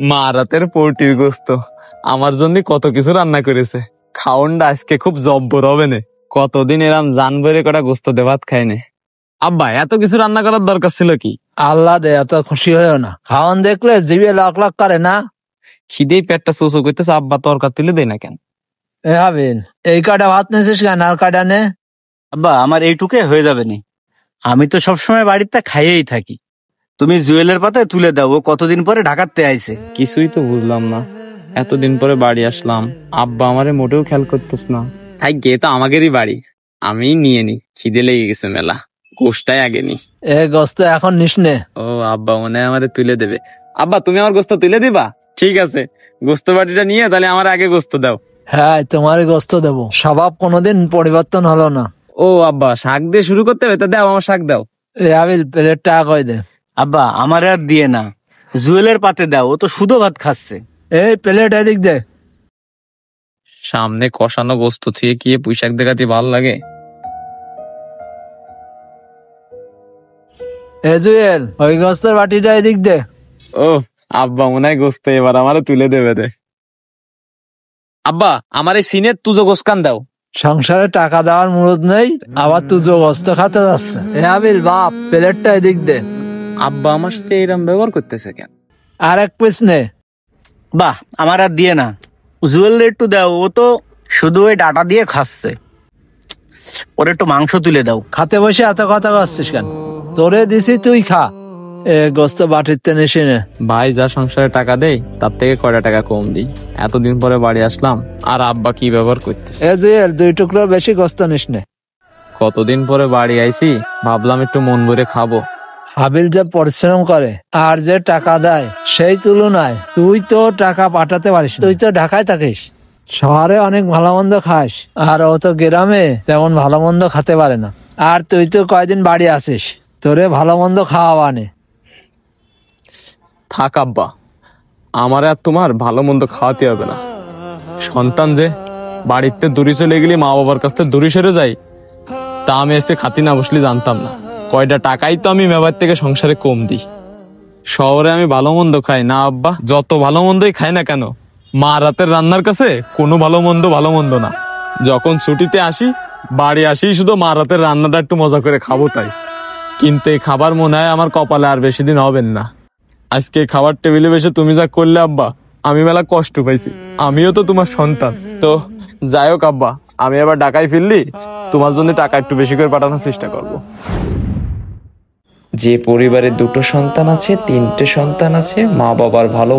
মা রাতের পোল্ট্রির গোস্ত আমার জন্য কত কিছু রান্না করেছে। খাওনটা আজকে খুব জব্বর হবে না। কতদিন এরাম জান ভরে কটা গোস্ত দিয়ে ভাত খাইনি। আব্বা এত কিছু রান্না করার দরকার ছিল কি? আল্লাহ দে, এত খুশি হয়েও না। খাওয়ান দেখলে জিভে লাখ লাখ করে না। খিদেই পেটটা চোচো করতেছে। আব্বা তরকার তুলে দেয় না কেন? এ হাবিল, এই কাটা ভাত নিয়েছিস কেন? আর কাটা নে। আব্বা আমার এইটুকে হয়ে যাবে নি। আমি তো সবসময় বাড়িতে খাইয়েই থাকি। তুমি জুয়েলের পাতায় তুলে দাও, ও কতদিন পরে ঢাকাতে আইছে। কিছুই তো বুঝলাম না। এতদিন পরে বাড়ি আসলাম, আব্বা আমারে মোটেও খেয়াল করতেছ না। তাই গে তো আমাদেরই বাড়ি, আমি নিয়ে নি। খিদে লেগে গেছে মেলা, গোষ্ঠটাই আগে নি। এ গোস্ত এখন নিস নে। ও আব্বা মনে হয় আমারে তুলে দেবে। আব্বা তুমি আমার গোস্ত তুলে দিবা? ঠিক আছে, গোস্ত বাটিটা নিয়ে তাহলে আমার আগে গোস্ত দাও। হ্যাঁ, তোমারই গোস্ত দেবো। স্বভাব কোনোদিন পরিবর্তন হলো না। ও আব্বা শাক দিয়ে শুরু করতে হবে, তা দাও আমার শাক দাও। এ হাবিল, প্লেটটা আগে দে। আব্বা আমার আর দিয়ে না, জুয়েলের পাতে দাও, ও তো শুধু ভাত খাচ্ছে। এই প্লেট এদিক দে। সামনে কষানো গোস্ত থেকে কি পুঁইশাক দেখাতে ভাল লাগে? এ জুয়েল, ওই গোস্তের বাটিটা এদিক দে। ও আব্বা মনে হয় গোস্ত এবার আমারে তুলে দেবে দে। আব্বা আমার এই সিনের তুজো গোস্কান দাও। সংসারে টাকা দেওয়ার মুরদ নেই, আবার তুই গোস্ত খাতে যাচ্ছে। এ হাবিল বাপ, প্লেটটা এদিক দে। আব্বা আমার সাথে এরম ব্যবহার করতেছে কেন? আর এক পিস নে। বাহ আমার আর দিয়ে না, জুয়েলের একটু দাও, ও তো শুধু ওই ডাটা দিয়ে খাচ্ছে। ওর একটু মাংস তুলে দাও। খাতে বসে এত কথা করছিস কেন? তোরে দিছি, তুই খা। এ গোস্ত বাটিতে নিসি নে। ভাই যা সংসারে টাকা দেয় তার থেকে কয়টা টাকা কম দিই। এতদিন পরে বাড়ি আসলাম আর আব্বা কি ব্যবহার করতেছে। এ জুয়েল, 2 টুকরো বেশি গোস্ত নিস নে। কতদিন পরে বাড়ি আইছি, ভাবলাম একটু মন ভরে খাবো। হাবিল যে পরিশ্রম করে আর যে টাকা দেয়, সেই তুলনায় তুই তো টাকা পাঠাতে পারিস না। তুই তো ঢাকায় থাকিস, শহরে অনেক ভালো মন্দ খাস, আর ও তো গ্রামে তেমন ভালো মন্দ খেতে পারে না। আর তুই তো কয়দিন বাড়ি আসিস, তোরে ভালো মন্দ খাওয়া নে। থাক আব্বা, আমার আর তোমার ভালো মন্দ খাওয়াতে হবে না। সন্তান যে বাড়িতে দূরে চলে গেলে মা বাবার কাছ থেকে দূরে সরে যাই, তা আমি এসে খাতি না বসলে জানতাম না। কয়টা টাকাই তো আমি মেবার থেকে সংসারে কম দিই। শহরে আমি ভালো মন্দ খাই না আব্বা, যত ভালো মন্দই খাই না কেন, মা রাতের রান্নার কাছে কোনো ভালো মন্দ না। যখন ছুটিতে আসি, বাড়ি আসি শুধু মা রাতের রান্নাটা একটু মজা করে খাবো তাই। কিন্তু এই খাবার মনে হয় আমার কপালে আর বেশি দিন হবেন না। আজকে খাবার টেবিলে বসে তুমি যা করলে আব্বা, আমি মেলা কষ্ট পাইছি। আমিও তো তোমার সন্তান। তো যাই হোক আব্বা, আমি আবার ঢাকায় ফিরলি তোমার জন্য টাকা একটু বেশি করে পাঠানোর চেষ্টা করব। যে পরিবারে 2টো সন্তান আছে, 3টে সন্তান আছে, মা বাবার ভালো